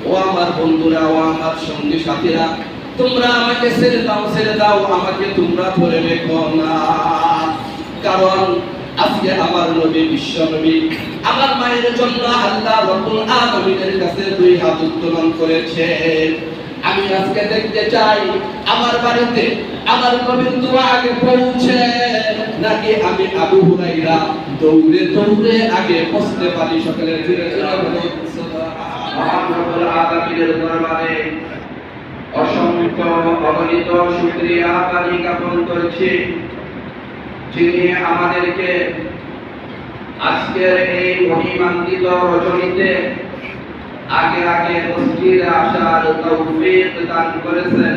ও আমার বন্ধুরা, ও আমার সঙ্গী সাথীরা, তোমরা আমাকে ছেড়ে দাও, আমাকে তোমরা ধরে রেখো না। কারণ আজকে আমার নবী, বিশ্ব নবী, আমার মায়ের জন্য আল্লাহ রাব্বুল আলামিনের কাছে দুই হাত উত্তোলন করেছে। আমি আজকে দেখতে চাই আমার বাড়িতে আমার নবীর দোয়া আগে পৌঁছে নাকি আমি আবু হুরায়রা দৌড়ে দৌড়ে আগে পৌঁছতে পারি। সকলে ধীরে ধীরে বলুন আলামিনের দরবারে অসংখ্য অগণিত শুকরিয়া আদায় জ্ঞাপন করছি, যিনি আমাদেরকে আজকের এই মহিমান্বিত রজনীতে আগে আগে মসজিদে আসার তৌফিক দান করেছেন।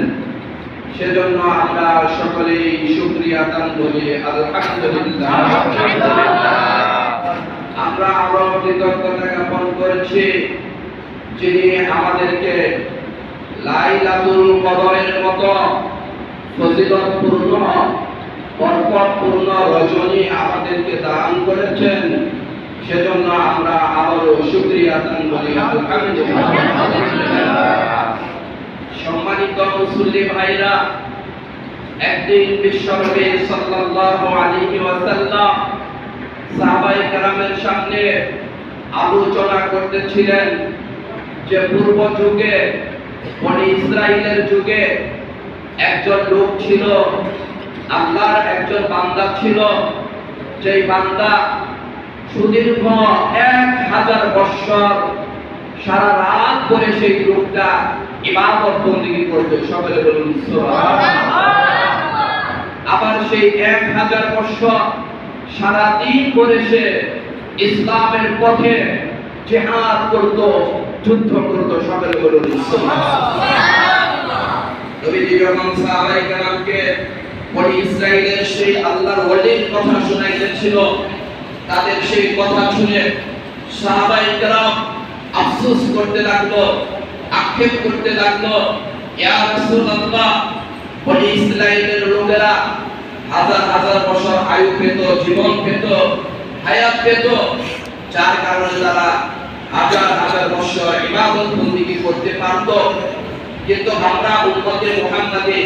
সেজন্য আমরা সকলেই শুকরিয়া দান করি, আলহামদুলিল্লাহ। আমরা আরো কৃতজ্ঞতা জ্ঞাপন করছি, যিনি আমাদেরকে লাইলাতুল কদরের মতো ফজিলতপূর্ণ বরকতপূর্ণ রজনী আমাদেরকে দান করেছেন। সেজন্য আমরা আবারও শুকরিয়া দান করি, আলহামদুলিল্লাহ। সম্মানিত মুসল্লি ভাইরা, একদিন বিশ্বনবী সাল্লাল্লাহু আলাইহি ওয়াসাল্লাম সাহাবায়ে কেরামের সামনে আলোচনা করতেছিলেন যে পূর্ব যুগে, বনি ইসরাইলের যুগে একজন লোক ছিল, আল্লাহর একজন বান্দা ছিল, যেই বান্দা সুদীর্ঘ 1000 বছর সারা রাত করে সেই লোকটা ইবাদত বন্দেগী করতে। সকলে বলুন সুবহানাল্লাহ। আবার সেই 1000 বছর সারা দিন করে সে ইসলামের পথে জিহাদ করত, যুদ্ধ করত। সকলে বলুন সুবহানাল্লাহ। নবীজি যখন সাহাবায়ে কেরামকে বনি ইসরাইলের সেই আল্লাহর ওয়ালির কথা শোনাইতেছিল, তাদের সেই কথা শুনে সাহাবায়ে কেরাম আফসোস করতে লাগলো, আক্ষেপ করতে লাগলো, ইয়া রাসূলুল্লাহ, বনি ইসরাইলের লোকেরা হাজার হাজার বছর আয়ু পেত, জীবন পেত, হায়াত পেত, যার কারণে তারা হাজার হাজার বছর ইবাদত বন্দেগী করতে পারত। কিন্তু আমরা উম্মতে মুহাম্মাদি,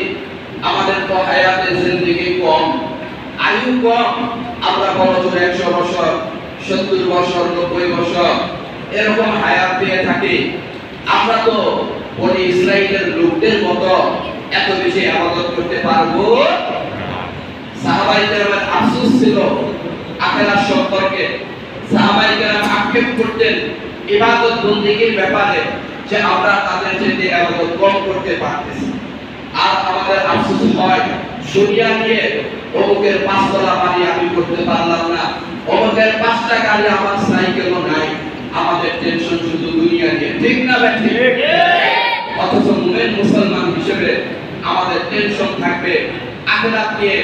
আমাদের তো হায়াতের জিন্দেগি কম, আয়ু কম, আমরা বড়জোর 100 বছর, 70 বছর, 90 বছর এরকম হায়াত পেয়ে থাকি। আমরা তো বনি ইসরাইলের লোকদের মতো এত বেশি ইবাদত করতে পারবো? সাহাবায়ে কেরামের আফসোস ছিল আখিরাত সম্পর্কে। সাহাবায়ে কেরাম আক্ষেপ করতেন ইবাদত বন্দেগীর ব্যাপারে, যে আমরা তাদের চেয়ে ইবাদত কম করতে পারতেছি। আর আমাদের আফসোস হয় দুনিয়া নিয়ে, অমুকের 5 তলা বাড়ি আমি করতে পারলাম না, অমুকের 5টা গাড়ি, আমার সাইকেলও নাই। আমাদের টেনশন শুধু দুনিয়া নিয়ে, ঠিক না ভাই? ঠিক। অথচ মুমিন মুসলমান হিসেবে আমাদের টেনশন থাকবে আখিরাত নিয়ে,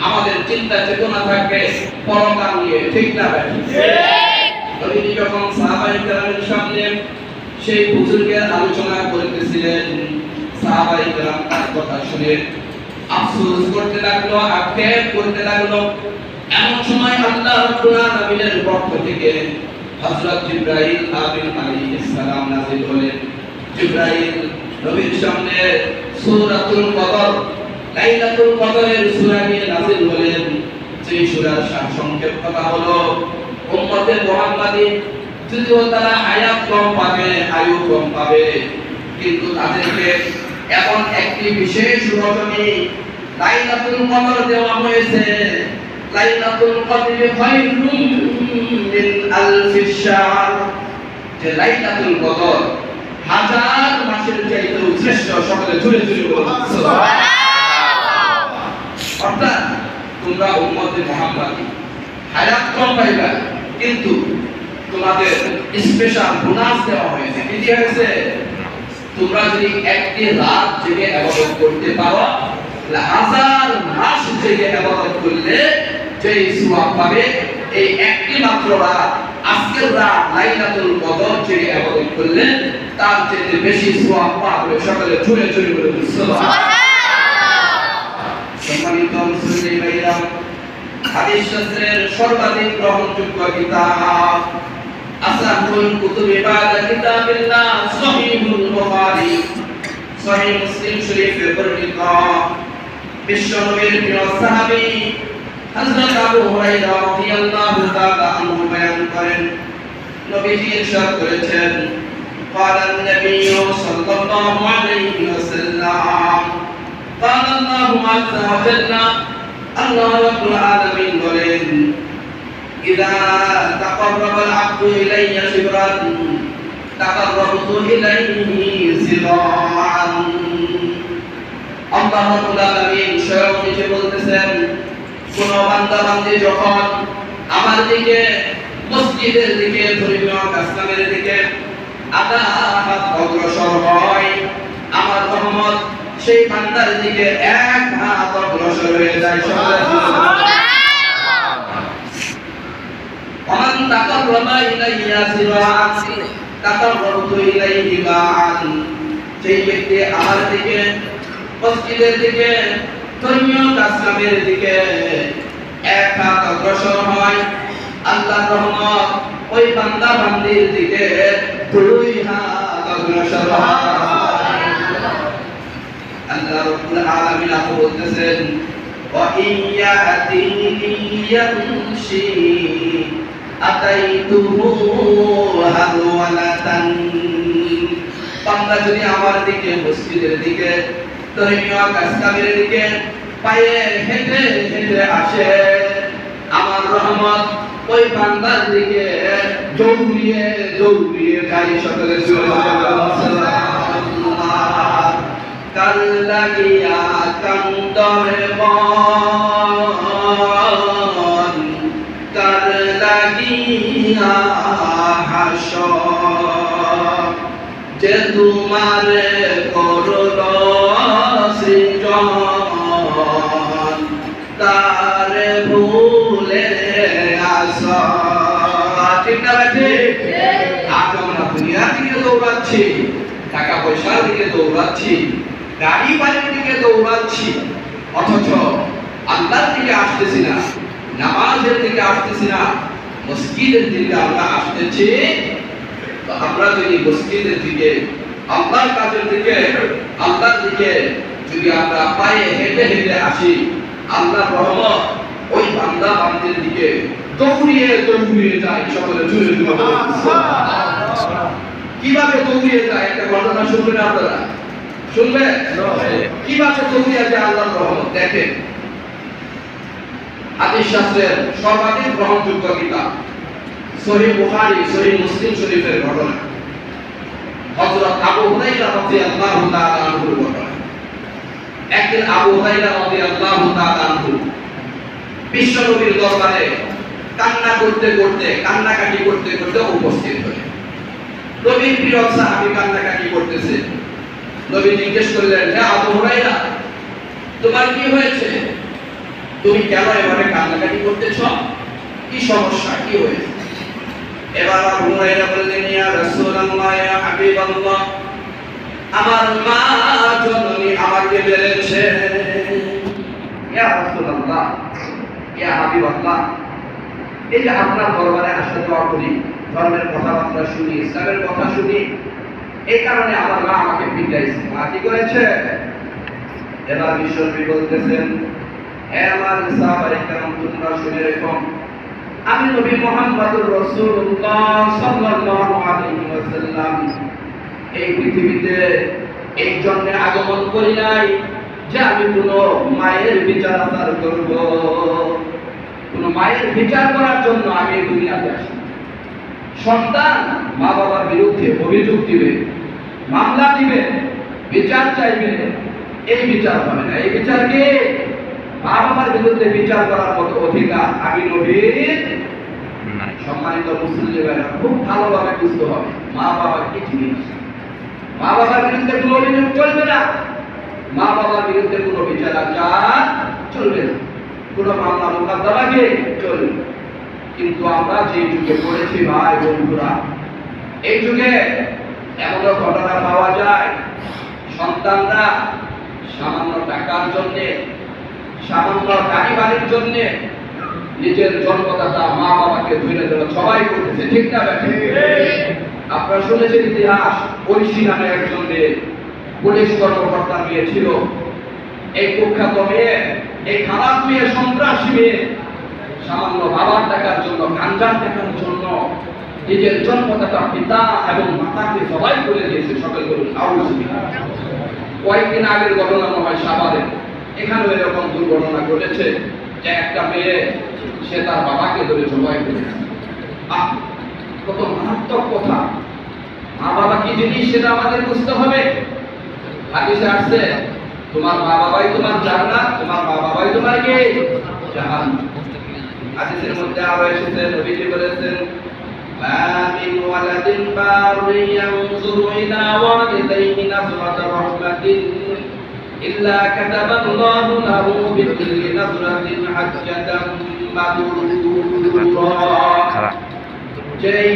আমাদের চিন্তা চেতনা থাকবে পরকাল নিয়ে, ঠিক না ভাই? ঠিক। নবীজি যখন সাহাবায়ে কেরামের সামনে সেই বুজুর্গের আলোচনা করতেছিলেন, সাহাবায়ে কেরাম তার কথা শুনে আফসোস করতে লাগলো, আক্ষেপ করতে লাগলো। এমন সময় আল্লাহ রাব্বুল আলামিনের পক্ষ থেকে হযরত জিবরাইল আমিন আলাইহিস সালাম নাযিল হলেন। জিবরাইল নবীর সামনে সূরাতুল কদর, লাইলাতুল কদরের সূরা নিয়ে নাযিল হলেন। সেই সূরার সংক্ষেপ কথা হলো, উম্মতে মুহাম্মাদি যদিও তারা হায়াত কম পাবে, আয়ু কম পাবে, কিন্তু তাদেরকে এখন একটি বিশেষ রজনী লাইলাতুল কদর দেওয়া হয়েছে। লাইলাতুল কদর খায়রুম মিন আলফিশ শাহর, যে লাইলাতুল কদর 1000 মাসের চাইতেও শ্রেষ্ঠ। সকলে জোরে জোরে বলুন সুবহানাল্লাহ। অর্থাৎ তোমরা উম্মতে মুহাম্মাদি হায়াত কম পাইবা, কিন্তু তোমাদের স্পেশাল বোনাস দেওয়া হয়েছে। কি দেওয়া হয়েছে? তোমরা যদি একটি রাত জেগে ইবাদত করতে পারো, 1000 মাস জেগে ইবাদত করলে যেই সওয়াব পাবে, এই একটি মাত্র রাত, আজকের রাত লাইলাতুল কদর জেগে ইবাদত করলে তার চেয়ে বেশি সওয়াব পাবে। সকলে জোরে জোরে বলুন সুবহানাল্লাহ। সম্মানিত মুসলিম ভাইরা, হাদিস শাস্ত্রের সর্বাধিক গ্রহণযোগ্য কিতাব আসাহুল কুতুবি বাদা কিতাবিল্লাহ সহিহুল সহিহ মুসলিম শরীফে বর্ণিত বিশ্বনবীর প্রিয় সাহাবী হযরত আবু হুরায়রা রাদিয়াল্লাহু তাআলা আনহু বয়ান করেন নবীজি ইরশাদ করেছেন قال النبي صلى الله عليه وسلم قال الله عز وجل الله رب العالمين বলেন إذا تقرب العبد إلي شبرا تقربت إليه ذراعا আল্লাহ রাব্বুল আলামিন স্বয়ং নিজে বলতেছেন কোন বান্দা বান্দী যখন আমার দিকে মসজিদের দিকে ধর্মীয় কাজকামের দিকে আধা হাত অগ্রসর হয় আমার রহমত সেই বান্দার দিকে এক হাত অগ্রসর হয়ে যায় ومن تقرب إلي ذراعا تقربت إليه باعا সেই ব্যক্তি আমার দিকে মসজিদের দিকে ধর্মীয় কাজকামের দিকে এক হাত অগ্রসর হয় আল্লাহর রহমত ওই বান্দা বান্দির দিকে দুই হাত অগ্রসর হয় আল্লাহ রাব্বুল আলামিন বলতেছেন ওয়া ইয়াতিনি ইয়ামশি আতাইতুহু হাওয়ালাতান বান্দা যদি আমার দিকে মসজিদের দিকে ধর্মীয় কাজকামের দিকে পায়ে হেঁটে হেঁটে আসে আমার রহমত ওই বান্দার দিকে দৌড়িয়ে দৌড়িয়ে যাই সকলে সুবহানাল্লাহ কাল লাগিয়া কান্দরে মন কাল লাগিয়া হাসর যে তোমারে করল সৃজন তারে ভুলে আসা ঠিক না ঠিক আজ আমরা দুনিয়ার দিকে দৌড়াচ্ছি টাকা পয়সার দিকে দৌড়াচ্ছি গাড়ি বাড়ির দিকে দৌড়াচ্ছি অথচ আল্লাহর দিকে আসতেছি না নামাজের দিকে আসতেছি না মসজিদের দিকে আমরা আসতেছি তো আমরা যদি মসজিদের দিকে আল্লাহর কাজের দিকে আল্লাহর দিকে যদি আমরা পায়ে হেঁটে হেঁটে আসি আল্লাহর রহমত ওই বান্দা বান্দির দিকে দৌড়িয়ে দৌড়িয়ে যায় সকলে জুড়ে জুড়ে কিভাবে দৌড়িয়ে যায় একটা ঘটনা শুনবেন আপনারা শুনবে কিভাবে দৌড়িয়ে যায় আল্লাহর রহমত দেখেন হাদিস শাস্ত্রের সর্বাধিক গ্রহণযোগ্য কিতাব সহিহ বুখারী সহিহ মুসলিম শরীফের ঘটনা হযরত আবু হুরায়রা রাদিয়াল্লাহু তাআলা আনহুর ঘটনা একদিন আবু হুরায়রা রাদিয়াল্লাহু তাআলা আনহু বিশ্বনবীর দরবারে কান্না করতে করতে কান্নাকাটি করতে করতে উপস্থিত হলেন নবীর প্রিয় সাহাবী কান্নাকাটি করতেছে নবী জিজ্ঞেস করলেন হে আবু হুরায়রা তোমার কি হয়েছে তুমি কেন এভাবে কান্নাকাটি করতেছো কি সমস্যা কি হয়েছে এবার আবু হুরায়রা বললেন ইয়া রাসূলুল্লাহ ইয়া হাবিবাল্লাহ আমার মা জননী আমাকে বলেছে ইয়া রাসূলুল্লাহ ইয়া হাবিবাল্লাহ এই যে আপনার দরবারে আসা দোয়া করি ধর্মের কথাবার্তা শুনি ইসলামের কথা শুনি এই কারণে আমার মা আমাকে পিটাইছে মা কি করেছে এবার বিশ্বনবী বলতেছেন হে আমার সাহাবায়ে কেরাম তোমরা শুনে রেখো আমি নবী মুহাম্মদুর রাসূলুল্লাহ সাল্লাল্লাহু আলাইহি ওয়াসাল্লাম এই পৃথিবীতে এই জন্য আগমন করি নাই যে আমি কোনো মায়ের বিচার আচার করব কোনো মায়ের বিচার করার জন্য আমি এই দুনিয়াতে আসি সন্তান মা বাবার বিরুদ্ধে অভিযোগ দিবে মামলা দিবে বিচার চাইবে এই বিচার হবে না এই বিচারকে মা বাবার বিরুদ্ধে বিচার করার মতো অধিকার আমি নবীর নাই সম্মানিত মুসলিমেরা খুব ভালোভাবে বুঝতে হবে মা বাবা কি জিনিস মা বাবার বিরুদ্ধে কোনো অভিযোগ চলবে না মা বাবার বিরুদ্ধে কোনো বিচার আচার চলবে না কোনো মামলা মোকদ্দমাকে চলবে কিন্তু আমরা যে যুগে পড়েছি ভাই বন্ধুরা এই যুগে এমন ঘটনা পাওয়া যায় সন্তানরা সামান্য টাকার জন্য সামান্য গাড়ি বাড়ির জন্য নিজের জন্মদাতা মা বাবাকে ধরে ধরে সবাই করতেছে ঠিক না আপনারা শুনেছেন ইতিহাস ঐশী নামে একজন পুলিশ কর্মকর্তার মেয়ে ছিল। এই কুখ্যাত মেয়ে, এই খারাপ মেয়ে, সন্ত্রাসী মেয়ে সামান্য বাবার টাকার জন্য, গাঞ্জার টাকার জন্য নিজের জন্মদাতা পিতা এবং মাতাকে সবাই করে দিয়েছে। সকল বলুন আউযুবিল্লাহ। কয়েকদিন আগের ঘটনা মনে হয় সাভারে, এখানেও এরকম দুর্ঘটনা ঘটেছে যে একটা মেয়ে সে তার বাবাকে ধরে জবাই করেছে। কত মারাত্মক কথা! মা বাবা কি জিনিস সেটা আমাদের বুঝতে হবে। হাদিসে আসছে, তোমার মা বাবাই তোমার জান্নাত, তোমার মা বাবাই তোমার কি জাহান্নাম। হাদিসের মধ্যে আরো এসেছে, নবীজি বলেছেন, মা মিন ওয়ালাদিন বারিন ইয়ানজুরু ইলা ওয়ালিদাইহি নাযরাতা রাহমাতিন ইল্লা কাতাবাল্লাহু লাহু বিকুল্লি নাযরাতিন হাজ্জাতাম মাবরুরা। যেই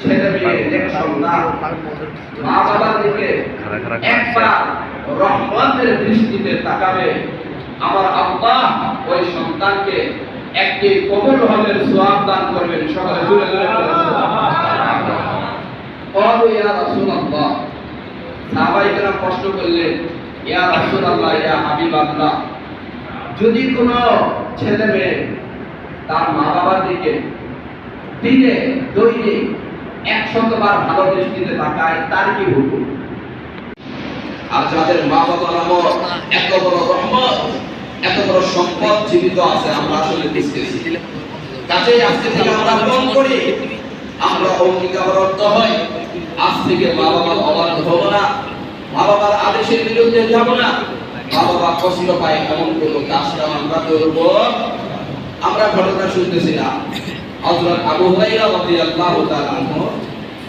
ছেলে মেয়ে, এক সন্তান মা বাবার দিকে একবার রহমতের দৃষ্টিতে তাকাবে, আমার আল্লাহ ওই সন্তানকে একটি কবুল হজের সওয়াব দান করবেন। সকলে জোরে জোরে বলেন সুবহানাল্লাহ। ক্বালু ইয়া রাসূলুল্লাহ, সাহাবায়ে কেরাম প্রশ্ন করলেন, ইয়া রাসূলুল্লাহ, ইয়া হাবিবাল্লাহ, যদি কোনো ছেলে মেয়ে তার মা বাবার দিকে দিনে দৈনিক 100 বার ভালো দৃষ্টিতে তাকায়, তার কি হুকুম? আর যাদের মা বাবা নামক এত বড় রহমত, এত বড় সম্পদ জীবিত আছে, আমরা আসলে দেখতেছি। কাজেই আজকে থেকে আমরা মন করি, আমরা অঙ্গীকারবদ্ধ হই, আজ থেকে মা বাবার অবাধ্য হব না, মা বাবার আদেশের বিরুদ্ধে যাব না, মা বাবা কষ্ট পায় এমন কোনো কাজটা আমরা করব। আমরা ঘটনা শুনতেছিলাম, হযরত আবু হুরায়রা রাদিয়াল্লাহু তাআলা আনহু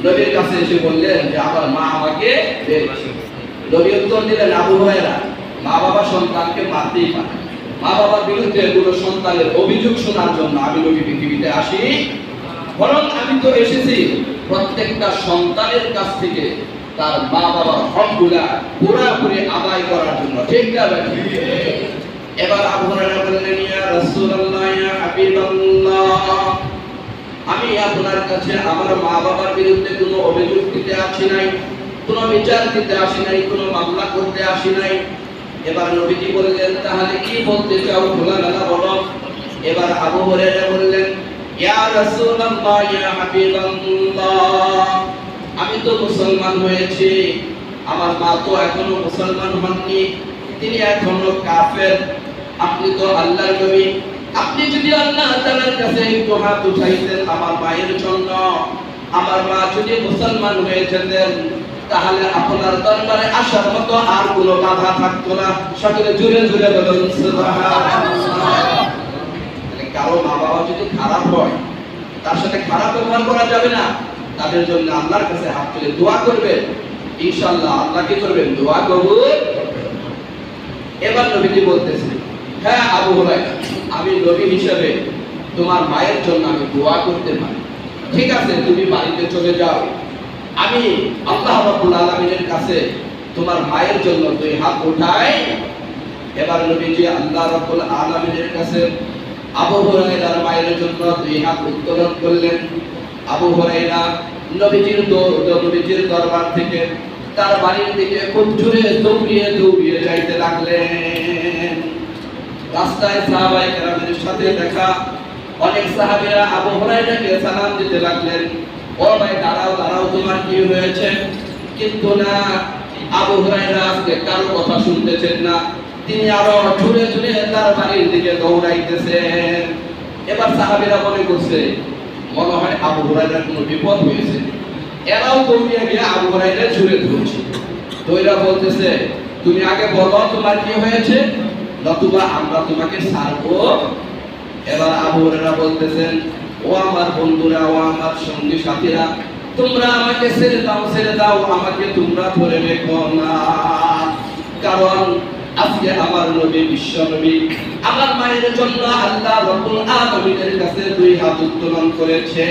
নবীর কাছে এসে বললেন যে আমার মা আমাকে মেরেছে। নবী উত্তর দিলেন, আবু হুরায়রা, মা বাবা সন্তানকে মারতেই পারে। মা বাবার বিরুদ্ধে কোনো সন্তানের অভিযোগ শোনার জন্য আমি নবী পৃথিবীতে আসি, বরং আমি তো এসেছি প্রত্যেকটা সন্তানের কাছ থেকে তার মা বাবার হকগুলা পুরোপুরি আদায় করার জন্য। ঠিক না ভাই? এবার আবু হুরায়রা বললেন, ইয়া রাসূলুল্লাহ, ইয়া হাবিবাল্লাহ, আমি আপনার কাছে আমার মা বাবার বিরুদ্ধে কোনো অভিযোগ দিতে আসি নাই, কোনো বিচার দিতে আসি নাই, কোনো মামলা করতে আসি নাই। এবার নবীজি বললেন, তাহলে কি বলতে চাও, খোলামেলা বলো। এবার আবু হুরায়রা বললেন, ইয়া রাসূলুল্লাহ, ইয়া হাবিবাল্লাহ, আমি তো মুসলমান হয়েছি, আমার মা তো এখনো মুসলমান হননি, তিনি এখনো কাফের। আপনি তো আল্লাহর নবী, আপনি যদি আল্লাহ তাআলার কাছে একটু হাত উঠাইতেন আমার মায়ের জন্য, আমার মা যদি মুসলমান হয়ে যেতেন, তাহলে আপনার দরবারে আসার মতো আর কোনো বাধা থাকতো না। সকলে জোরে জোরে বলুন সুবহানাল্লাহ। কারো মা বাবা যদি খারাপ হয়, তার সাথে খারাপ ব্যবহার করা যাবে না, তাদের জন্য আল্লাহর কাছে হাত তুলে দোয়া করবেন, ইনশাআল্লাহ আল্লাহ কি করবেন, দোয়া কবুল। এবার নবীজি বলতেছেন, হ্যাঁ আবু হুরায়রা, আমি নবী হিসেবে তোমার মায়ের জন্য আমি দোয়া করতে পারি। ঠিক আছে, তুমি বাড়িতে চলে যাও, আমি আল্লাহ রাব্বুল আলামিনের কাছে তোমার মায়ের জন্য দুই হাত উঠাই। এবার নবীজি আল্লাহ রাব্বুল আলামিনের কাছে আবু হুরায়রার মায়ের জন্য দুই হাত উত্তোলন করলেন। আবু হুরায়রা নবীজির দরবার থেকে তার বাড়ির দিকে খুব জোরে দৌড়িয়ে দৌড়িয়ে যাইতে লাগলেন। রাস্তায় সাহাবায়ে কেরামের সাথে দেখা, অনেক সাহাবীরা আবু হুরায়রাকে সালাম দিতে লাগলেন, ও ভাই দাঁড়াও দাঁড়াও, তোমার কি হয়েছে? কিন্তু না, আবু হুরায়রা আজকে কারো কথা শুনতেছেন না, তিনি আরো জোরে জোরে তার বাড়ির দিকে দৌড়াইতেছেন। এবার সাহাবীরা মনে করছে মনে হয় আবু হুরায়রার কোনো বিপদ হয়েছে, এরাও দৌড়িয়ে গিয়ে আবু হুরায়রা জুড়ে ধরছে। দৌড়া বলতেছে, তুমি আগে বলো তোমার কি হয়েছে, নতুবা আমরা তোমাকে ছাড়বো। এবার আবু হুরায়রা বলতেছেন, ও আমার বন্ধুরা, ও আমার সঙ্গী সাথীরা, তোমরা আমাকে ছেড়ে দাও, আমাকে তোমরা ধরে রেখো না, কারণ আজকে আমার নবী, বিশ্ব নবী, আমার মায়ের জন্য আল্লাহ রাব্বুল আলামিনের কাছে দুই হাত উত্তোলন করেছে।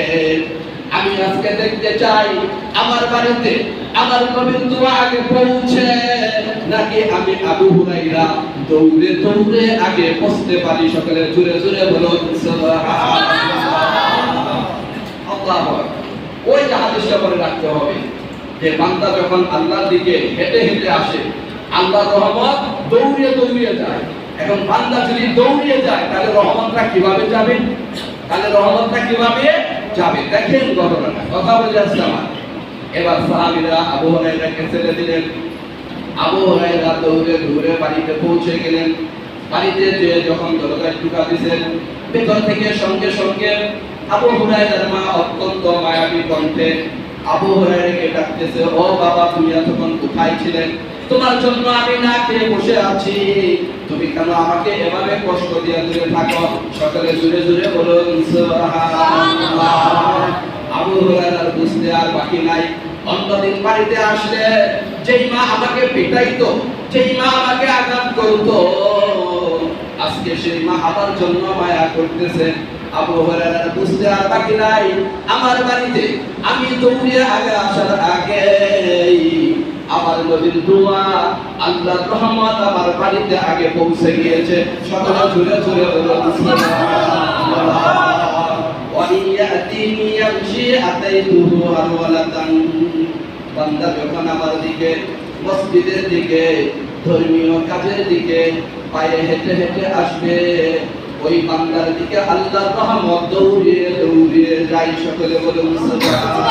আমি আজকে দেখতে চাই আমার বাড়িতে আমার নবীর দোয়া আগে পৌঁছে নাকি আমি আবু হুরায়রা দৌড়ে দৌড়ে আগে পৌঁছতে পারি। সকলে জোরে জোরে বলুন সুবহানাল্লাহ। আল্লাহু আকবার। ওই হাদিসটা মনে রাখতে হবে যে বান্দা যখন আল্লাহর দিকে হেঁটে হেঁটে আসে, আল্লাহর রহমত দৌড়িয়ে দৌড়িয়ে যায়। এখন বান্দা যদি দৌড়িয়ে যায় তাহলে রহমতটা কিভাবে যাবে? দেখেন ঘটনাটা, কথা বলে আসছে আমার। এবার সাহাবীরা আবু হুরায়রাকে ছেড়ে দিলেন। আবু হুরায়রা দৌড়ে দৌড়ে বাড়িতে পৌঁছে গেলেন। বাড়িতে যে যখন দরজায় ঢুকা দিয়েছেন, ভেতর থেকে সঙ্গে সঙ্গে আবু হুরায়রার মা অত্যন্ত মায়াবী কণ্ঠে আবু হুরায়রাকে ডাকতেছে, ও বাবা, তুমি এতক্ষণ কোথায় ছিলেন? তোমার জন্য আমি না খেয়ে বসে আছি, তুমি কেন আমাকে এভাবে কষ্ট দিয়ে দূরে থাকো? সকলে জুড়ে জুড়ে বলুন সুবহানাল্লাহ। আবু হুরায়রার বুঝতে আর বাকি নাই। অন্যদিন বাড়িতে আসলে যেই মা আমাকে পিটাইতো, যেই মা আমাকে আঘাত করতো, আজকে সেই মা আমার জন্য মায়া করতেছে। আবু হুরায়রা বুঝতে আর বাকি নাই, আমার বাড়িতে আমি দৌড়িয়ে আগে আসার আগে আমার নবীর দোয়া, আল্লাহর রহমত আমার বাড়িতে আগে পৌঁছে গিয়েছে। সকলে জুড়ে জুড়ে বলুন সুবহানাল্লাহ। ওয়াইয়াতিনি ইয়ামশি আতাইতুহু আরওয়ালাতান। বান্দা যখন আমার দিকে, মসজিদের দিকে, ধর্মীয় কাজের দিকে পায়ে হেঁটে হেঁটে আসবে, ওই বান্দার দিকে আল্লাহর রহমত দৌড়িয়ে দৌড়িয়ে যায়। সকলে বলুন সুবহানাল্লাহ।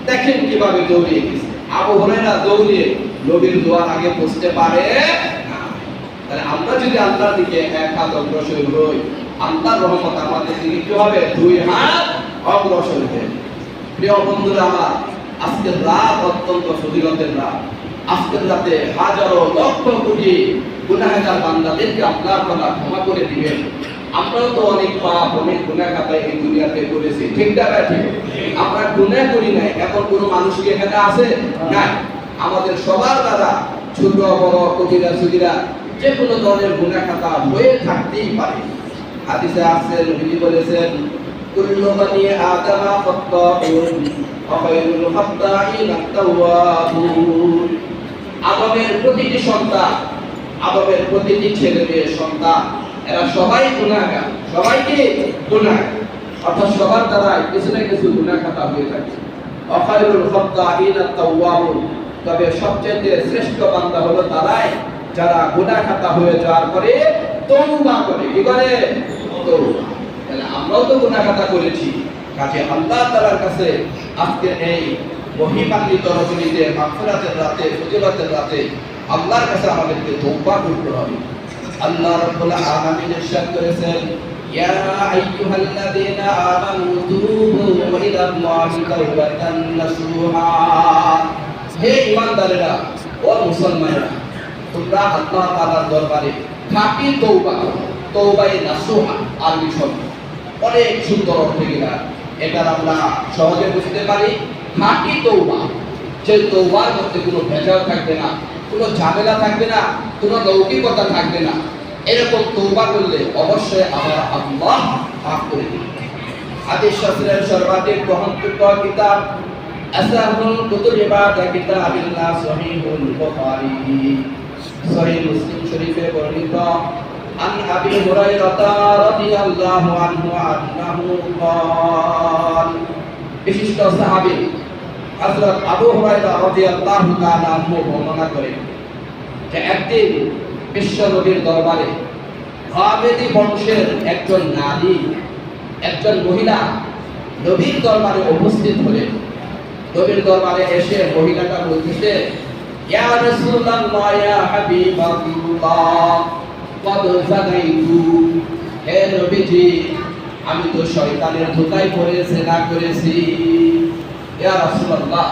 দেখেন কিভাবে দৌড়িয়ে গেছে। আবু হুরায়রা দৌড়িয়ে নবীর দোয়ার আগে পৌঁছতে পারে না। তাহলে আমরা যদি আল্লাহর দিকে এক হাত অগ্রসর হই, আল্লাহর রহমত আমাদের দিকে কি হবে? দুই হাত অগ্রসর হবে। প্রিয় বন্ধুরা আমার, আজকের রাত অত্যন্ত ফজিলতের রাত। আজকের রাতে হাজারো লক্ষ কোটি গুনাহগার বান্দাদেরকে আল্লাহ তাআলা ক্ষমা করে দিবেন। আমরাও তো অনেক পাপ, অনেক গুনাহ খাতায় এই দুনিয়াতে করেছি, ঠিক না ঠিক? আমরা গুনাহ করি নাই এমন কোনো মানুষ কি এখানে আছে? না। আমাদের সবার দ্বারা ছোট বড় কবিরা সগীরা যে কোনো ধরনের গুনাহ খাতা হয়ে থাকতেই পারে। হাদিসে আছে, নবী বলেছেন, কুল্লু বানি আদামা খাত্তাউন ওয়া খায়রুল খাত্তাইনা আত-তাওয়াবুন। আদমের প্রতিটি সন্তান, আদমের প্রতিটি ছেলে মেয়ে সন্তান, এরা সবাই গুনাহগার, সবাই কি গুনাহগার, অর্থাৎ সবার দ্বারা কিছু না কিছু গুনাহ খাতা হয়ে থাকে। ওয়া খায়রুল খাত্তাইনা আত-তাওয়াবুন। তবে সবচেয়ে শ্রেষ্ঠ বান্দা হলো তারাই যারা গুনাহ খাতা হয়ে যাওয়ার পরে তওবা করে। কি করে? তওবা। তাহলে আমরাও তো গুনাহ খাতা করেছি, কাজে আল্লাহ তাআলার কাছে আজকে এই মহিমান্বিত রজনীতে, মাগফিরাতের রাতে, ফজিলতের রাতে আল্লাহর কাছে আমাদেরকে তওবা করতে হবে। আল্লাহ রাব্বুল আলামিন ইরশাদ করেছেন, ইয়া আইয়ুহাল্লাযীনা আমানু তুবু ইলাল্লাহি তাওবাতান নাসুহা। হে ঈমানদারেরা, ও মুসলমানেরা, তোমরা আল্লাহ তাআলার দরবারে খাঁটি তওবা করো। তওবায়ে নাসুহা আরবি শব্দ, অনেক সুন্দর অর্থ এগুলা। এটা আমরা সহজে বুঝতে পারি। খাঁটি তওবা, যে তওবার মধ্যে কোনো ভেজাল থাকবে না, কোনো ঝামেলা থাকবে না, কোনো লৌকিকতা থাকবে না, এরকম তওবা করলে অবশ্যই আমার আল্লাহ মাফ করে দিবেন। হাদিস শাস্ত্রের সর্বাধিক গ্রহণযোগ্য কিতাব আসাহুল কুতুবি বাদা কিতাবিল্লাহ সহিহুল বুখারী। সহিহ মুসলিম শরীফে বর্ণিত আন আবি হুরায়রা রাদিয়াল্লাহু আনহু আন্নাহু ক্বাল। বিশিষ্ট সাহাবী হযরত আবু হুরায়রা রাদিয়াল্লাহু তাআলা আনহু বর্ণনা করেন যে একদিন বিশ্ব নবীর দরবারে গামেদি বংশের একজন নারী, একজন মহিলা নবীর দরবারে উপস্থিত হলেন। নবীর দরবারে এসে মহিলাটা বলতেছে, ইয়া রাসূলুল্লাহ ইয়া হাবিবাল্লাহ কদ জাগাইতু। হে নবীজি, আমি তো শয়তানের ধোঁকায় পড়ে জিনা করেছি। ইয়া রাসূলুল্লাহ,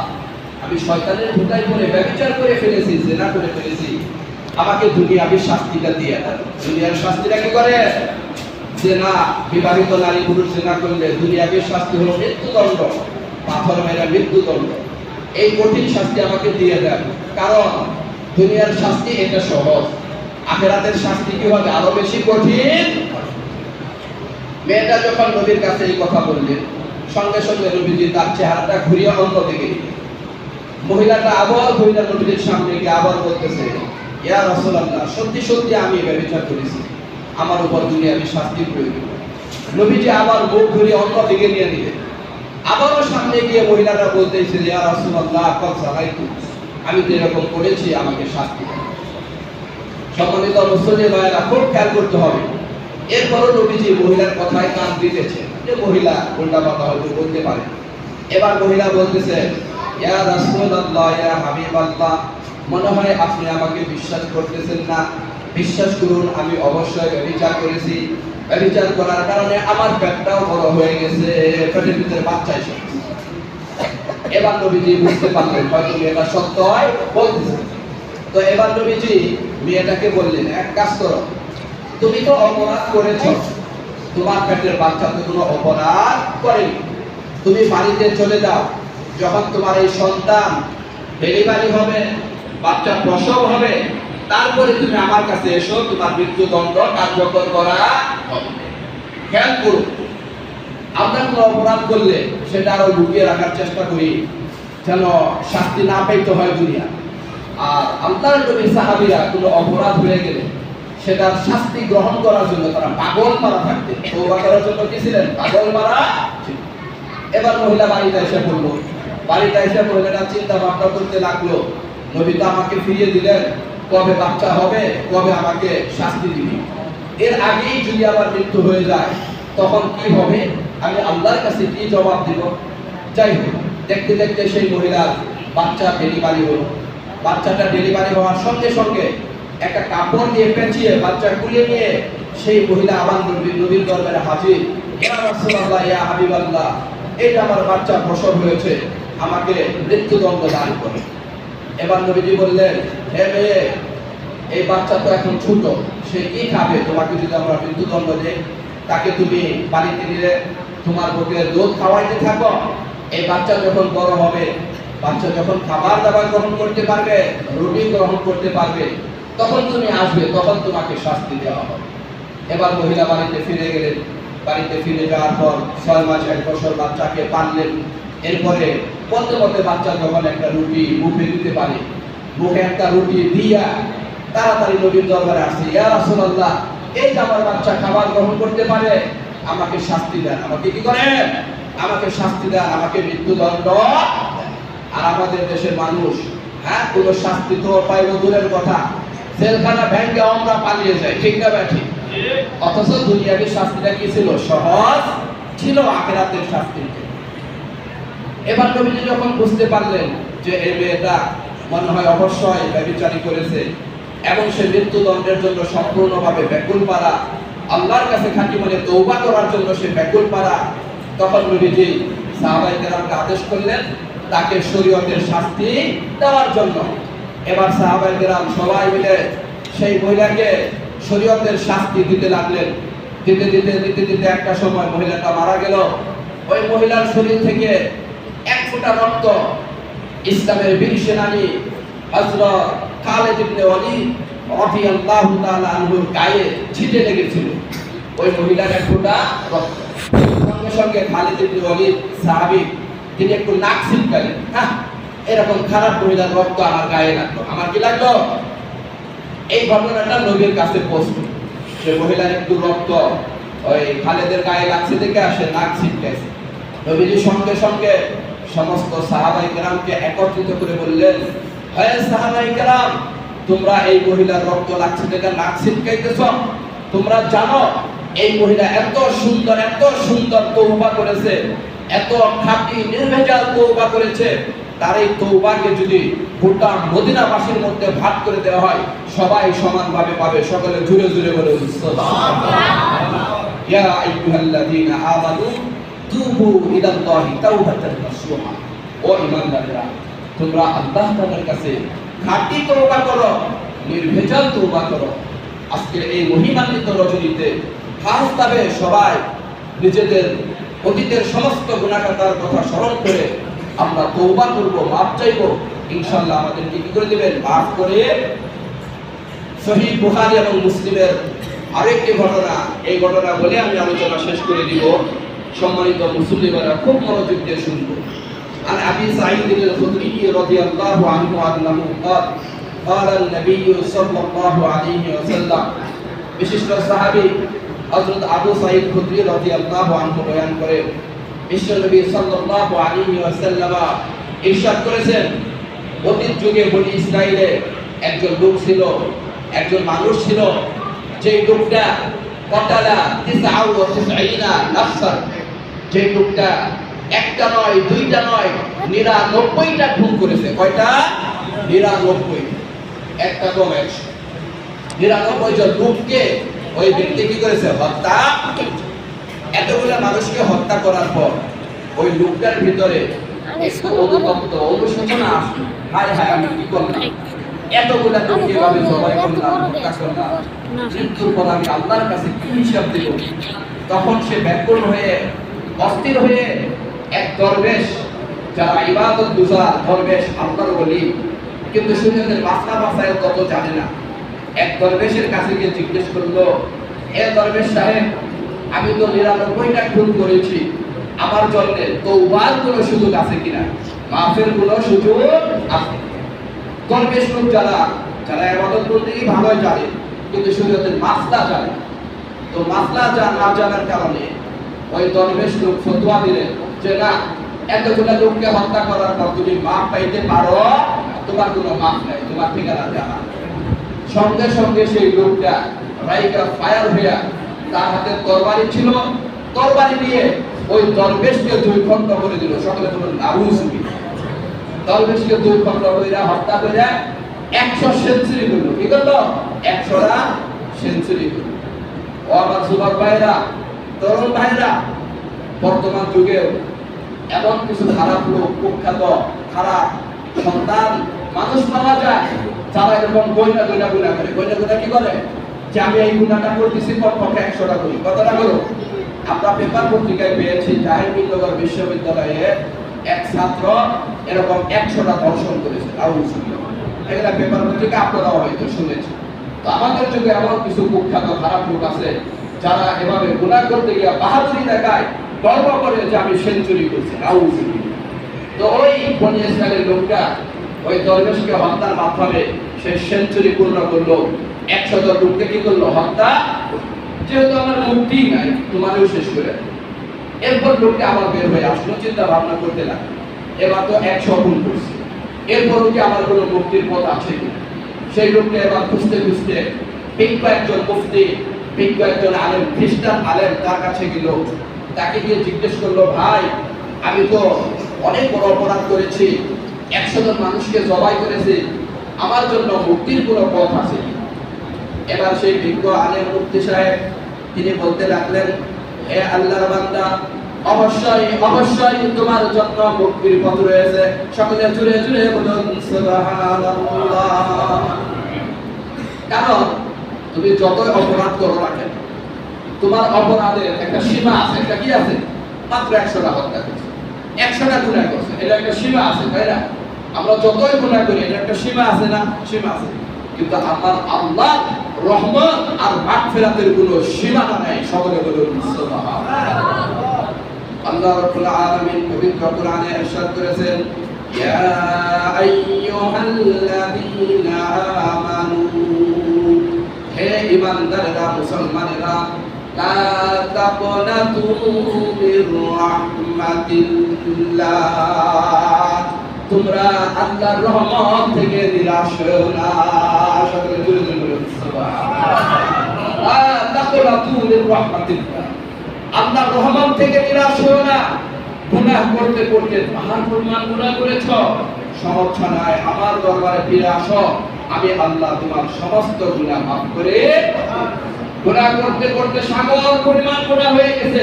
আমি শয়তানের ধোঁকায় পড়ে ব্যভিচার করে ফেলেছি, জিনা করে ফেলেছি। আমাকে দুনিয়াবি শাস্তিটা দিয়ে দেন। দুনিয়ার শাস্তিটা কি করে? জিনা, বিবাহিত নারী পুরুষ জিনা করলে দুনিয়াবি শাস্তি হলো মৃত্যুদণ্ড, পাথর মেরে মৃত্যুদণ্ড। এই কঠিন শাস্তি আমাকে দিয়ে দেন, কারণ দুনিয়ার শাস্তি এটা সহজ, আখিরাতের শাস্তি কি হবে? আরো বেশি কঠিন। মেয়েটা যখন নবীর কাছে এই কথা বললেন, সঙ্গে সঙ্গে নবীজি তার চেহারাটা ঘুরিয়ে অন্য দিকে, মহিলাটা আবার ঘুরিয়ে নবীজির সামনে গিয়ে আবার বলতেছে, ইয়া রাসূলুল্লাহ, সত্যি সত্যি আমি ব্যভিচার করেছি, আমার উপর দুনিয়াবি শাস্তি প্রয়োজন। নবীজি আবার মুখ ঘুরিয়ে অন্য দিকে নিয়ে নিলেন। আবারও সামনে গিয়ে মহিলাটা বলতেছে, ইয়া রাসূলুল্লাহ কদ জাগাইতু, আমি তো এরকম করেছি, আমাকে শাস্তি দাও। সম্মানিত মুসলিম ভাইয়েরা, খুব খেয়াল করতে হবে। এরপরও নবীজি মহিলার কথায় কান দিতেছে, যে মহিলা উল্টাপাল্টা হয়তো বলতে পারে। এবার মহিলা বলতেছে, ইয়া রাসূলুল্লাহ, ইয়া হাবিবাল্লাহ, মনে হয় আপনি আমাকে বিশ্বাস করতেছেন না। বিশ্বাস করুন, আমি অবশ্যই ব্যভিচার করেছি। ব্যভিচার করার কারণে আমার পেটটাও বড় হয়ে গেছে, পেটের ভিতরে বাচ্চা এসে গেছে। এবার নবীজি বুঝতে পারলেন হয়তো মেয়েটা সত্য হয় বলতেছে। তো এবার নবীজি মেয়েটাকে বললেন, এক কাজ করো, তুমি তো অপরাধ করেছো, তোমার পেটের বাচ্চা তো কোনো অপরাধ করেনি, তুমি বাড়িতে চলে যাও। যখন তোমার এই সন্তান ডেলিভারি হবে, বাচ্চা প্রসব হবে, তারপরে তুমি আমার কাছে এসো, তোমার মৃত্যুদণ্ড কার্যকর করা হবে। খেয়াল করুন, আমরা কোনো অপরাধ করলে সেটা আরো লুকিয়ে রাখার চেষ্টা করি, যেন শাস্তি না পেতে হয় দুনিয়া। আর আল্লাহর নবীর সাহাবীরা কোনো অপরাধ হয়ে গেলে সেটার শাস্তি গ্রহণ করার জন্য তারা পাগল মারা থাকতেন। তওবা করার জন্য কি ছিলেন? পাগল মারা। এবার মহিলা বাড়িতে এসে পড়লো। বাড়িতে এসে মহিলাটা চিন্তা ভাবনা করতে লাগলো, নবী তো আমাকে ফিরিয়ে দিলেন, কবে বাচ্চা হবে, কবে আমাকে শাস্তি দিবেন। এর আগেই যদি আমার মৃত্যু হয়ে যায় তখন কি হবে, আমি আল্লাহর কাছে কি জবাব দিব? যাই হোক, দেখতে দেখতে সেই মহিলার বাচ্চা ডেলিভারি হলো। বাচ্চাটা ডেলিভারি হওয়ার সঙ্গে সঙ্গে একটা কাপড় দিয়ে পেঁচিয়ে বাচ্চা কুলে নিয়ে সেই মহিলা আবার নবীর দরবারে হাজির। ইয়া রাসূলুল্লাহ, ইয়া হাবিবাল্লাহ, এই যে আমার বাচ্চা প্রসব হয়েছে, আমাকে মৃত্যুদণ্ড দান করুন। এবার নবীজি বললেন, হে মেয়ে, এই বাচ্চা তো এখন ছোট, সে কি খাবে? তোমাকে যদি আমরা মৃত্যুদণ্ড দেই, তাকে তুমি বাড়িতে নিলে তোমার বুকের দুধ খাওয়াইতে থাকো। এই বাচ্চা যখন বড় হবে, বাচ্চা যখন খাবার দাবার গ্রহণ করতে পারবে, রুটি গ্রহণ করতে পারবে, তখন তুমি আসবে, তখন তোমাকে শাস্তি দেওয়া হবে। এবার মহিলা বাড়িতে ফিরে গেলেন। বাড়িতে ফিরে যাওয়ার পর 6 মাস 1 বছর বাচ্চাকে পাললেন। এরপরে পথে পথে বাচ্চা যখন একটা রুটি মুখে দিতে পারে, মুখে একটা রুটি দিয়া তাড়াতাড়ি নবীর দরবারে আসে, ইয়া রাসূলুল্লাহ, এই যে আমার বাচ্চা খাবার গ্রহণ করতে পারে, আমাকে শাস্তি দেন। আমাকে কি করেন? আমাকে শাস্তি দেন, আমাকে মৃত্যুদণ্ড। আর আমাদের দেশের মানুষ, হ্যাঁ, কোনো শাস্তি তো পাইব দূরের কথা, জেলখানা ভেঙে আমরা পালিয়ে যাই, ঠিক না ব্যাঠি? অথচ দুনিয়াবি শাস্তিটা কি ছিল? সহজ ছিল আখিরাতের শাস্তি। এবার নবীজি যখন বুঝতে পারলেন যে এই মেয়েটা মনে হয় অবশ্যই ব্যভিচারী করেছে এবং সে মৃত্যুদণ্ডের জন্য সম্পূর্ণভাবে ব্যাকুল পারা, আল্লাহর কাছে খাঁটি মনে তওবা করার জন্য সে ব্যাকুল পারা, তখন নবীজি সাহাবায়ে কেরামকে আদেশ করলেন তাকে শরীয়তের শাস্তি দেওয়ার জন্য। এবার সাহাবায়ে কেরাম সবাই মিলে সেই মহিলাকে শরীয়তের শাস্তি দিতে লাগলেন। দিতে দিতে দিতে দিতে একটা সময় মহিলাটা মারা গেল। ওই মহিলার শরীর থেকে এক ফোঁটা রক্ত ইসলামের বীর সেনানী হযরত খালিদ ইবনে ওয়ালিদ রাদিয়াল্লাহু তাআলা আনহুর গায়ে ছিটে লেগেছিল। ওই মহিলার এক ফোঁটা রক্ত, সঙ্গে সঙ্গে খালিদ ইবনে ওয়ালিদ সাহাবী, তিনি একটু নাক ছিটকালেন, হ্যাঁ, এরকম খারাপ মহিলার রক্ত আমার গায়ে লাগলো, আমার কি লাগলো? এই ঘটনাটা নবীর কাছে পৌঁছলো। সে মহিলার একটু রক্ত ওই খালিদের গায়ে লাগছে দেখে আসে নাক ছিটকাইছে। নবীজি সঙ্গে সঙ্গে সমস্ত সাহাবায়ে কেরামকে একত্রিত করে বললেন, হে সাহাবায়ে কেরাম, তোমরা এই মহিলার রক্ত লাগছে দেখে নাক ছিটকাইতেছ, তোমরা জানো এই মহিলা এত সুন্দর তওবা করেছে, এত খাঁটি নির্ভেজাল তওবা করেছে, তার এই তওবাকে যদি গোটা মদিনাবাসীর মধ্যে ভাগ করে দেওয়া হয়, সবাই সমানভাবে পাবে। সকলে জুড়ে জুড়ে বলে সুবহানাল্লাহ। ইয়া আইয়ুহাল্লাযীনা আমানু তুবু ইলাল্লাহি তাওবাতান নাসুহা। ও ঈমানদাররা, তোমরা আল্লাহ তাআলার কাছে খাঁটি তওবা করো, নির্ভেজাল তওবা করো। আজকে এই মহিমান্বিত রজনীতে খাসভাবে সবাই নিজেদের অতীতের সমস্ত গুনাহগাতার কথা স্মরণ করে আমরা তওবা করব, মাফ চাইব। ইনশাআল্লাহ আমাদের কি করে দিবেন? মাফ করে। সহিহ বুখারী এবং মুসলিমের আরেকটি ঘটনা, এই ঘটনা বলে আমি আলোচনা শেষ করে দিব। সম্মানিত মুসলিমরা খুব মনোযোগ দিয়ে শুনবো। আন আবি সাঈদ আল-খুদরি রাদিয়াল্লাহু আনহু আন্নাহু قال قال النبي صلى الله عليه وسلم, বিশিষ্ট সাহাবী হযরত আবু সাঈদ খুদরি রাদিয়াল্লাহু আনহু বয়ান করেন, বিশ্বনবী সাল্লাল্লাহু আলাইহি ওয়াসাল্লাম ইরশাদ করেছেন, অতীত যুগে বনি ইসরায়েলে একজন লোক ছিল, একজন মানুষ ছিল, যে লোকটা কতালা 99 নাফসান, যে লোকটা একটা নয় দুইটা নয় 99টা খুন করেছে। কয়টা? 99। একটা কম 100। 99 জন লোককে ওই ব্যক্তি কি করেছে? হত্যা। এতগুলা মানুষকে হত্যা করার পর ওই লোকটার ভিতরে একটু অনুতপ্ত, অনুশোচনা আসলো, হায় হায় আমি কি করলাম, এতগুলা লোককে এভাবে জবাই করলাম, হত্যা করলাম, মৃত্যুর পর আমি আল্লাহর কাছে কি হিসাব দেব? তখন সে ব্যাকুল হয়ে, অস্থির হয়ে এক দরবেশ, যারা ইবাদত গুজার দরবেশ, আল্লাহর ওলি, কিন্তু শরীয়তের মাসলা মাসাইল কত জানে না, এক দরবেশের কাছে গিয়ে জিজ্ঞেস করলো, হে দরবেশ সাহেব, আমি তো 99টা খুন করেছি, আমার জন্য তওবার কোনো সুযোগ আছে কিনা, মাফের কোনো সুযোগ আছে? দরবেশ লোক যারা ইবাদত বন্দেগী ভালোই জানে, কিন্তু শরীয়তের মাসলা জানে। তো মাসলা না জানার কারণে ওই দরবেশ লোক ফতোয়া দিলেন যে না, এতগুলা লোককে হত্যা করার পর তুমি মাফ পাইতে পারো, তোমার কোনো মাফ নাই, তোমার ঠিকানা জানা। সঙ্গে সঙ্গে সেই লোকটা রাইকা ফায়ার হইয়া, তার হাতে তরবারি ছিল, তরবারি দিয়ে ওই দরবেশকে 2 খণ্ড করে দিল। সকলে বলুন নাউজুবিল্লাহ। দরবেশকে 2 খণ্ড কইরা হত্যা কইরা 100 সেঞ্চুরি করল। কি করলো? 100টা সেঞ্চুরি করল। ও আমার যুবক ভাইরা, তরুণ ভাইরা, বর্তমান যুগেও এমন কিছু খারাপ লোক, কুখ্যাত খারাপ সন্তান মানুষ পাওয়া যায়, যারা এরকম গয়না গুণা করে। গয়না কি করে? যে আমি এই গুণাটা করতেছি, পক্ষে 100টা করি। কতটা করো? আমরা পেপার পত্রিকায় পেয়েছি জাহিরুল্লাহ বিশ্ববিদ্যালয়ে এক ছাত্র এরকম 100টা ধর্ষণ করেছে। এগুলা পেপার পত্রিকা আপনারা হয়তো শুনেছেন। তো আমাদের যুগে এমন কিছু কুখ্যাত খারাপ লোক আছে, যারা এভাবে গুনাহ করতে গিয়ে বাহাদুরি দেখায়, গর্ব করে যে আমি সেঞ্চুরি করছি। তো ওই বনি ইসরায়েলের লোকটা ওই দরবেশকে হত্যার মাধ্যমে সে সেঞ্চুরি পূর্ণ করলো। 100 জন লোককে কি করলো? হত্যা। যেহেতু আমার মুক্তি নাই, তোমারও শেষ করে। এরপর লোকটা আবার বের হয়ে আসলো, চিন্তা ভাবনা করতে লাগলো, এবার তো 100 খুন করছে, এরপরও কি আমার কোনো মুক্তির পথ আছে কি? সেই লোকটা এবার খুঁজতে খুঁজতে বিজ্ঞ একজন মুফতি, বিজ্ঞ একজন আলেম, খ্রিস্টান আলেম, তার কাছে গেল। তাকে গিয়ে জিজ্ঞেস করলো, ভাই আমি তো অনেক বড় অপরাধ করেছি, 100 জন মানুষকে জবাই করেছি, আমার জন্য মুক্তির কোনো পথ আছে কি? এবার সেই বিজ্ঞ আলেম মুফতি সাহেব তিনি বলতে লাগলেন, হে আল্লাহর বান্দা, অবশ্যই অবশ্যই তোমার জন্য মুক্তির পথ রয়েছে। সকলে জুড়ে জুড়ে বলুন সুবহানাল্লাহ। কারণ তুমি যতই অপরাধ করো না কেন, তোমার অপরাধের একটা সীমা আছে। একটা কি আছে? মাত্র 100টা হত্যা করছে, 100টা গুনাহ করছে, এটা একটা সীমা আছে, তাই না? আমরা যতই গুনাহ করি, এটা একটা সীমা আছে না? সীমা আছে। কিন্তু আমার আল্লাহ রহমত আর মাগফিরাতের কোনো সীমানা নাই। সকলে বলুন সুবহানাল্লাহ। আল্লাহ রাব্বুল আলামিন পবিত্র কোরআনে ইরশাদ করেছেন, ইয়া আইয়ুহাল্লাযীনা আমানু, হে ঈমানদাররা, মুসলমানেরা, লা তাকনাতু মির রাহমাতিল্লাহ, তোমরা আল্লাহর রহমত থেকে নিরাশ হও না। সকলে জোরে জোরে বলুন সুবহানাল্লাহ। লা তাকনাতু মির রাহমাতিল্লাহ, আল্লাহর রহমত থেকে নিরাশ হও না। গুনাহ করতে করতে পাহাড় পরিমাণ গুনাহ করেছ, সমস্যা নাই, আমার দরবারে ফিরে আসো, আমি আল্লাহ তোমার সমস্ত গুনাহ মাফ করে। গুনাহ করতে করতে সাগর পরিমাণ গুনাহ হয়ে গেছে,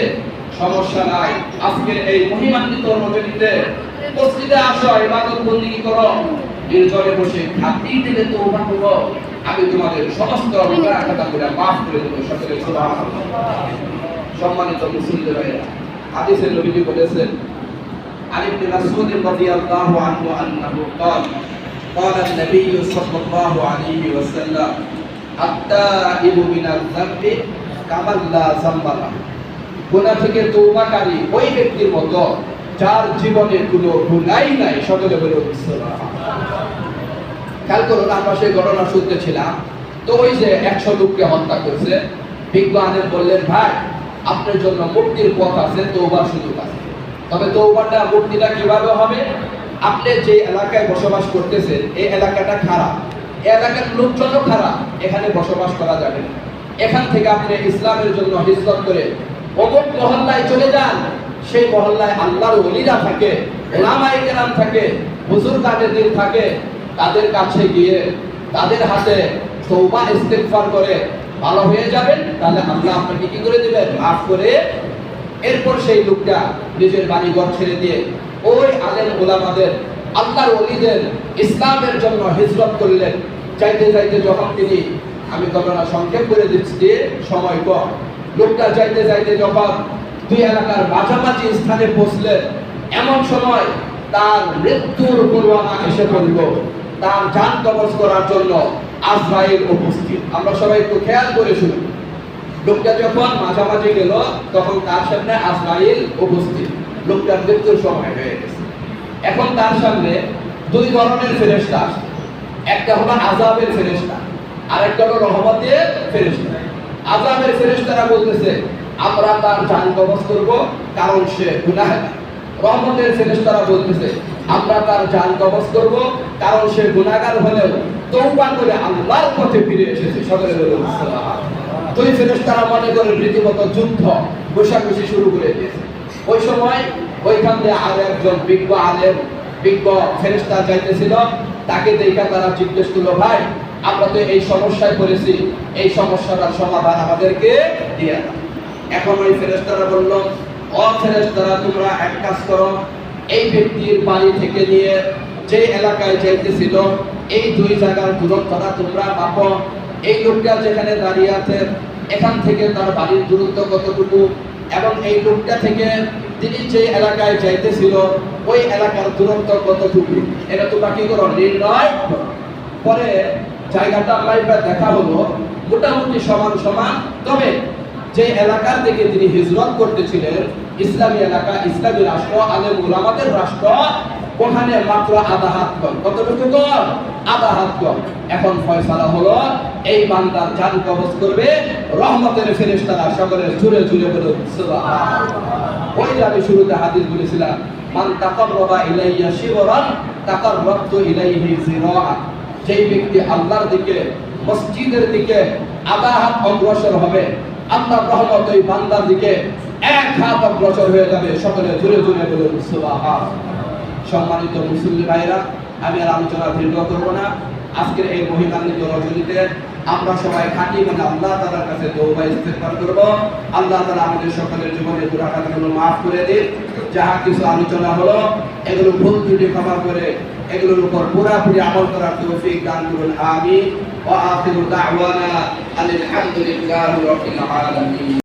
সমস্যা নাই, আজকের এই মহিমান্বিত রজনীতে মসজিদে আসো, ইবাদত বন্দেগী করো, নির্জনে বসে খাতি দিলে তওবা করো, আমি তোমাদের সমস্ত গুনাহ খাতাগুলো মাফ করে দেব। সকলে সুবহানাল্লাহ। সম্মানিত মুসলিম ভাইরা, হাদিসে নবীজি বলেছেন, আলী ইবনে মাসউদ রাদিয়াল্লাহু আনহু আন্নাহু قال قال النبي صلى الله عليه وسلم التائب من الذنب كمن لا ذنب له, গুনাহ থেকে তওবাকারী ওই ব্যক্তির মতো যার জীবনে কোনো গুনাহই নাই। সকলে বলুন সুবহানাল্লাহ। খেয়াল করুন, আমরা সেই ঘটনা শুনতেছিলাম। তো ওই যে 100 লোককে হত্যা করেছে, বিজ্ঞ আলেম বললেন, ভাই আপনার জন্য মুক্তির পথ আছে, তওবার সুযোগ আছে। তবে তওবাটা, মুক্তিটা কিভাবে হবে? আপনি যে এলাকায় বসবাস করতেছেন এই এলাকাটা খারাপ, এই এলাকার লোকজনও খারাপ, এখানে বসবাস করা যাবে না। এখান থেকে আপনি ইসলামের জন্য হিজরত করে অমুক মহল্লায় চলে যান। সেই মহল্লায় আল্লাহর ওলিরা থাকে, উলামায়ে কেরাম থাকে, বুজুর্গানে দিন থাকে। তাদের কাছে গিয়ে তাদের হাতে তওবা ইস্তিগফার করে ভালো হয়ে যাবেন, তাহলে আল্লাহ আপনাকে কি করে দিবেন? মাফ করে। এরপর সেই লোকটা নিজের বাড়ি ঘর ছেড়ে দিয়ে ওই আলেম উলামাদের, আল্লাহর ওলিদের ইসলামের জন্য হিজরত করলেন। চাইতে চাইতে যখন তিনি, আমি ঘটনা সংক্ষেপ করে দিচ্ছি সময় কম, লোকটা চাইতে চাইতে যখন দুই এলাকার মাঝামাঝি স্থানে পৌঁছলেন, এমন সময় তার মৃত্যুর পরোয়ানা এসে পড়ল। তার জান কবজ করার জন্য আজরাইল উপস্থিত। আমরা সবাই একটু খেয়াল করে শুনি। লোকটা যখন মাঝামাঝি গেল তখন তার সামনে আজরাইল উপস্থিত। লোকটার মৃত্যুর সময় হয়ে গেছে। এখন তার সামনে দুই ধরনের ফেরেশতা আসছে। একটা হলো আযাবের ফেরেশতা, আর একটা হলো রহমতের ফেরেশতা। আযাবের ফেরেশতারা বলতেছে আমরা তার জান কবজ করব কারণ সে গুনাহগার। রহমতের ফেরেশতারা বলতেছে আমরা তার জান কবজ করব কারণ সে গুনাহগার হলেও তওবা করে আল্লাহর পথে ফিরে এসেছে। সকলে বলুন সুবহানাল্লাহ। দুই ফেরেশতারা মনে করে রীতিমতো যুদ্ধ বসাবসি শুরু করে দিয়েছে। ওই সময় ওইখান দিয়ে আরো একজন বিজ্ঞ আলেম, বিজ্ঞ ফেরেশতা যাইতেছিল। তাকে দেখা তারা জিজ্ঞেস করলো, ভাই আমরা তো এই সমস্যায় পড়েছি, এই সমস্যাটার সমাধান আমাদেরকে দিয়ে দাও। এখন ওই ফেরেশতারা বলল, ও ফেরেশতারা তোমরা এক কাজ করো, এই ব্যক্তির বাড়ি থেকে নিয়ে যে এলাকায় যাইতেছিল এই দুই জায়গার দূরত্বটা তোমরা মাপো। এই লোকটা যেখানে দাঁড়িয়ে আছে এখান থেকে তার বাড়ির দূরত্ব কতটুকু, এবং এই লোকটা থেকে তিনি যে এলাকায় যাইতেছিল ওই এলাকার দূরত্ব কতটুকু, এটা তোমরা কি করো? নির্ণয় করো। পরে জায়গাটা আমরা দেখা হলো মোটামুটি সমান সমান। তবে যে এলাকার থেকে তিনি হিজরত করতেছিলেন, ইসলামী এলাকা, ইসলামী রাষ্ট্র, আলেম উলামাদের রাষ্ট্র, ওখানে মাত্র আধা হাত কম। কতটুকু কম? আধা হাত কম। এখন ফয়সালা হলো এই বান্দার জান কবজ করবে রহমতের ফেরেশতারা। সকলে জুড়ে জুড়ে বলুন সুবহানাল্লাহ। ওই যে আমি শুরুতে হাদিস বলেছিলাম, মান তাকাররাবা ইলাইয়া শিবরান তাকাররাবতু ইলাইহি জিরাআ। যেই ব্যক্তি আল্লাহর দিকে, মসজিদের দিকে আধা হাত অগ্রসর হবে, আল্লাহর রহমত ওই বান্দার দিকে এক হাত অগ্রসর হয়ে যাবে। সকলে জুড়ে জুড়ে বলুন সুবহানাল্লাহ। সম্মানিত মুসলিম ভাইরা, আমি আর আলোচনা দীর্ঘ করব না। আজকের এই মহিমান্বিত রজনীতে আমরা সবাই খাঁটি মনে আল্লাহ তাআলার কাছে তওবা ইস্তিগফার করব। আল্লাহ তাআলা আমাদের সকলের জীবনে গুনাহগুলো মাফ করে দিন। যাহা কিছু আলোচনা হলো এগুলো ভুল ত্রুটি ক্ষমা করে এগুলোর উপর পুরোপুরি আমল করার তৌফিক দান করুন। আমিন। ওয়া আখিরু দাওয়ানা আলহামদুলিল্লাহি রাব্বিল আলামিন।